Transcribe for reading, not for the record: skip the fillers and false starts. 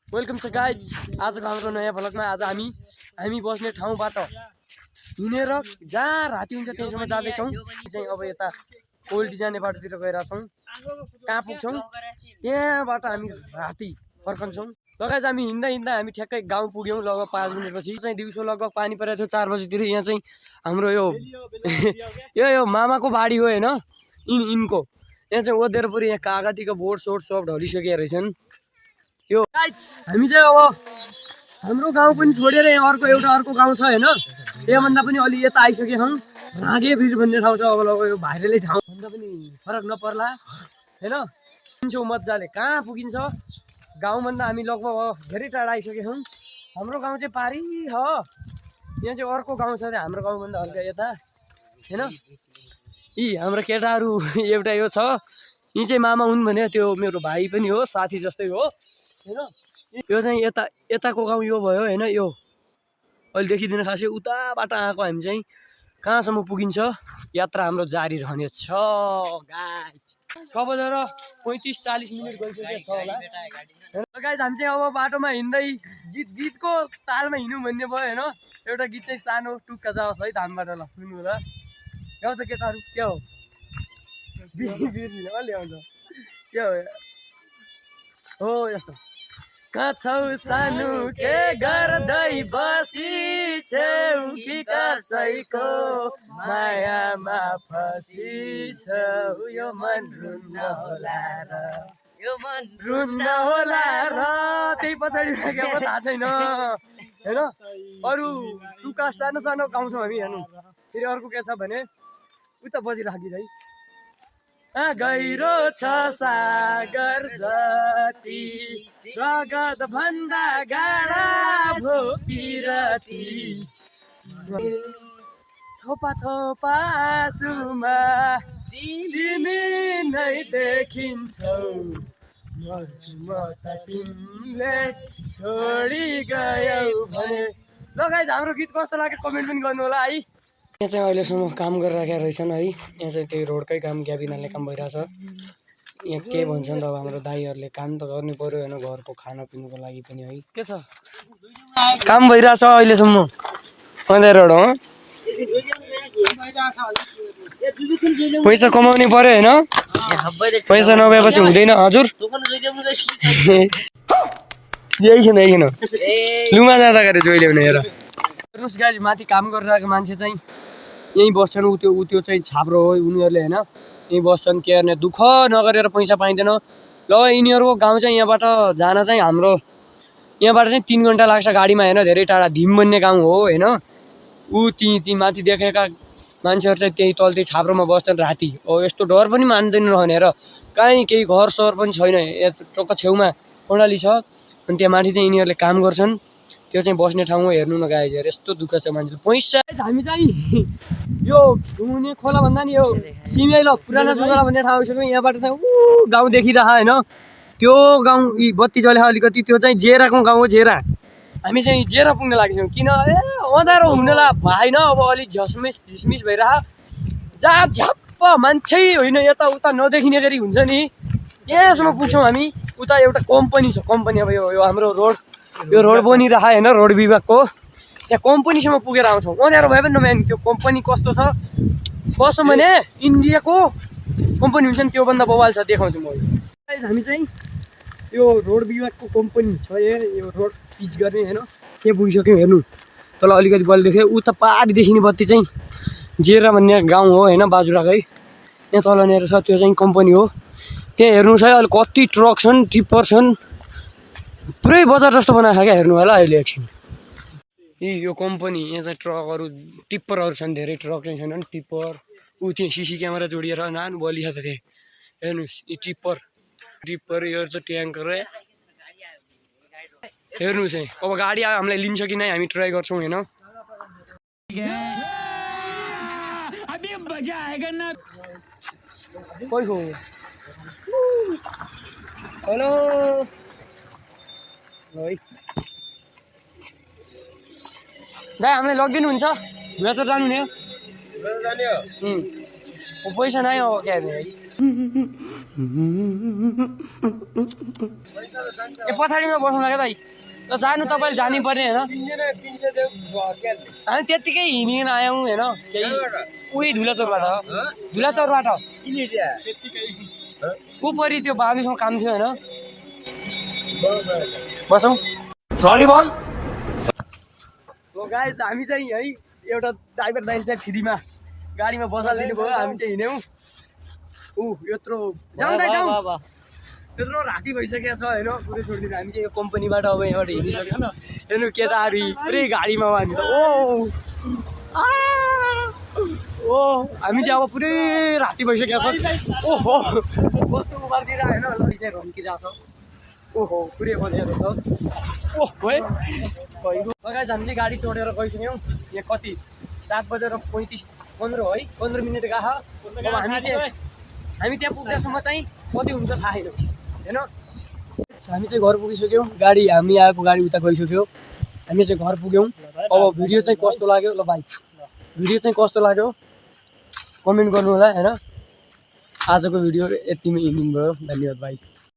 Welcome छ guys आजको हाम्रो नयाँ भ्लगमा। आज हामी बस्ने ठाउँबाट हिँडेर जहाँ राति हुन्छ त्यहीसम्म जाँदैछौँ। चाहिँ अब यता ओल्ड डिजाइने बाटोतिर गइरहेछौँ। कहाँ पुग्छौँ त्यहाँबाट हामी राति फर्कन्छौँ। गाइज हामी हिँड्दा हिँड्दा हामी ठ्याक्कै गाउँ पुग्यौँ। लगभग 5 मिनटपछि चाहिँ दिउँसो लगभग पानी परेको थियो 4 बजीतिर। यहाँ चाहिँ हाम्रो यो यो मामाको बाडी हो होइन, यिनको यहाँ चाहिँ ओदेर पुरै यहाँ कागतीको बोर्ड सोर्ड सब ढलिसकेका रहेछन्। यो गाइज हामी चाहिँ अब हाम्रो गाउँ पनि छोडेर यहाँ अर्को गाउँ छ होइन, त्योभन्दा पनि अलि यता आइसकेका छौँ। रागेभिर भन्ने ठाउँ छ। अब लगभग यो भाइरलै ठाउँ भन्दा पनि फरक नपर्ला होइन। पुगिन्छौँ मजाले। कहाँ पुगिन्छ गाउँभन्दा हामी लगभग धेरै टाढा आइसकेका छौँ। हाम्रो गाउँ चाहिँ पारी हो, यहाँ चाहिँ अर्को गाउँ छ अरे हाम्रो गाउँभन्दा हल्का यता होइन। यी हाम्रो केटाहरू एउटा यो छ, यी चाहिँ मामा हुन् भने त्यो मेरो भाइ पनि हो, साथी जस्तै हो होइन। यो चाहिँ यताको गाउँ यो भयो होइन। यो अहिले देखिँदैन खासै, उताबाट आएको हामी चाहिँ कहाँसम्म पुगिन्छ यात्रा हाम्रो जारी रहनेछ गाइज। 6:35-40 मिनट गइसकेको छ होला गाइज। हामी चाहिँ अब बाटोमा हिँड्दै गीतको तालमा हिँड्नु भन्ने भयो होइन। एउटा गीत चाहिँ सानो टुक्का जाओस् है धामबाट, ल सुन्नु ल। गाउँ त केटाहरू के हो बिर्सिनु ल्याउँछ के हो यस्तो। कछौ सानो के गर्दै बसी छेउ कि कसैको मायामा फसी छौ। यो मन रुन्न होला र, यो मन रुन्न होला र। त्यही पछाडि थाहा छैन होइन। अरू टुक्का सानो सानो गाउँछौँ हामी हेर्नु। फेरि अर्को के छ भने उता बजिराखिँदै गहिरो छ सागर जति, रगत भन्दा गाडा भो पिरती। थोपा थोपा आँसुमा तिमी नै देखिन्छौ, मर्छु म त तिमीले छोडी गयौ भने। ल गाइज हाम्रो गीत कस्तो लाग्यो कमेन्ट पनि गर्नु होला है। यहाँ चाहिँ अहिलेसम्म काम गरिराखेका रहेछन् है। यहाँ चाहिँ त्यही रोडकै काम ग्याबिनाले काम भइरहेछ। यहाँ के भन्छन् त अब हाम्रो दाइहरूले, काम त गर्नु पर्यो होइन घरको खानापिनाको लागि पनि है। के छ काम भइरहेछ अहिलेसम्म अँधेर रोड हो। पैसा कमाउनु पर्यो होइन, पैसा नभएपछि हुँदैन हजुर। यही लुमा जाँदाखेरि जोइल्याउने हेर। हेर्नुहोस् गाइज माथि काम गरिरहेको मान्छे चाहिँ यहीँ बस्छन्। त्यो चाहिँ छाप्रो हो उनीहरूले होइन, यहीँ बस्छन्। के गर्ने दुःख नगरेर पैसा पाइँदैन। ल यिनीहरूको गाउँ चाहिँ यहाँबाट जान चाहिँ हाम्रो यहाँबाट चाहिँ 3 घन्टा लाग्छ गाडीमा होइन, धेरै टाढा। धिम भन्ने गाउँ हो होइन। ती माथि देखेका मान्छेहरू चाहिँ त्यही तल त्यही छाप्रोमा बस्छन् राति। हो यस्तो डर पनि मान्दैन रहने र कहीँ केही घर सहर पनि छैन। टक्क छेउमा प्रणाली छ अनि त्यहाँ माथि चाहिँ यिनीहरूले काम गर्छन्। त्यो चाहिँ बस्ने ठाउँ हो। हेर्नु न गाइज यार यस्तो दुःख छ मान्छे पैसा। हामी चाहिँ यो घुम्ने खोला भन्दा नि यो सिमै ल पुरानो जुगाला भन्ने ठाउँ आइसक्यौँ। यहाँबाट चाहिँ गाउँ देखिरह होइन। त्यो गाउँ यी बत्ती जले अलिकति त्यो चाहिँ जेराको गाउँ हो, जेरा। हामी चाहिँ जेरा पुग्न लागेछौँ। किन अँधारो हुनला भएन, अब अलिक झिसमिस भइरह जहाँ झ्याप्प मान्छे होइन यताउता नदेखिने गरी हुन्छ नि यहाँसम्म पुग्छौँ हामी। उता एउटा कम्पनी छ, कम्पनी अब यो हाम्रो यो रोड बनिरह होइन, रोड विभागको त्यहाँ कम्पनीसम्म पुगेर आउँछौँ। अँध्यारो भए पनि नभए त्यो कम्पनी कस्तो छ भने इन्डियाको कम्पनी हुन्छ नि त्योभन्दा बवाल छ, देखाउँछु म। हामी चाहिँ यो रोड विभागको कम्पनी छ यो रोड पिच गर्ने होइन, त्यहाँ पुगिसक्यौँ। हेर्नु तल अलिकति बल देख्यो, उता पारी देखिने बत्ती चाहिँ जेरा भन्ने गाउँ हो होइन, बाजुराकै। यहाँ तलनिर छ त्यो चाहिँ कम्पनी हो। त्यहाँ हेर्नुहोस् है अहिले कति ट्रक छन्, टिप्पर छन्, पुरै बजार जस्तो बनाएको क्या। हेर्नु होला अहिले एकछिन यो कम्पनी। यहाँ चाहिँ ट्रकहरू टिप्परहरू छन्, धेरै ट्रक चाहिँ छैनन्, टिप्पर। त्यहाँ सिसी क्यामेरा जोडिएर नानु बलिया छ त्यहाँ। हेर्नुहोस् यी टिप्पर यो चाहिँ ट्याङ्कर। हेर्नुहोस् है अब गाडी हामीलाई लिन्छ कि नै हामी ट्राई गर्छौँ होइन। हेलो दाइ हामीलाई लगिदिनुहुन्छ? बेचर जानु नि पैसा नै हो क्या ए पछाडिमा बस्नु लाग्यो दाइ ल जानु तपाईँले जानै पर्ने होइन हामी त्यत्तिकै हिँडिकन आयौँ होइन केही उही धुलाचौरबाट ऊ परि त्यो बाबीसँग काम थियो होइन बसौँ गाइस हामी चाहिँ है एउटा ड्राइभर दाइले चाहिँ फ्रीमा गाडीमा बसालिदिनु भयो हामी चाहिँ हिँड्यौँ यत्रो त्यत्रो राति भइसकेको छ होइन पुरै छोडिदिनु हामी चाहिँ यो कम्पनीबाट अब यहाँबाट हिँडिसक्यो हेर्नु केटाहरू पुरै गाडीमा हामी त ओ हामी चाहिँ अब पुरै राति भइसकेको छ ओहो कस्तो उकालतिर होइन लडी चाहिँ रम्किरहेको छ ओहो पुरै बजेर छ ओहो है गाइस हामी चाहिँ गाडी चढेर गइसक्यौँ यहाँ कति 7:15 है 15 मिनट गएको अब हामी त्यहाँ पुग्दासम्म चाहिँ कति हुन्छ थाहा छैन होइन हामी चाहिँ घर पुगिसक्यौँ हामी आएको गाडी उता गइसक्यो हामी चाहिँ घर पुग्यौँ अब भिडियो चाहिँ कस्तो लाग्यो ल भाइ भिडियो चाहिँ कस्तो लाग्यो कमेन्ट गर्नु होला होइन आजको भिडियो यतिमै इन्डिङ भयो धन्यवाद भाइ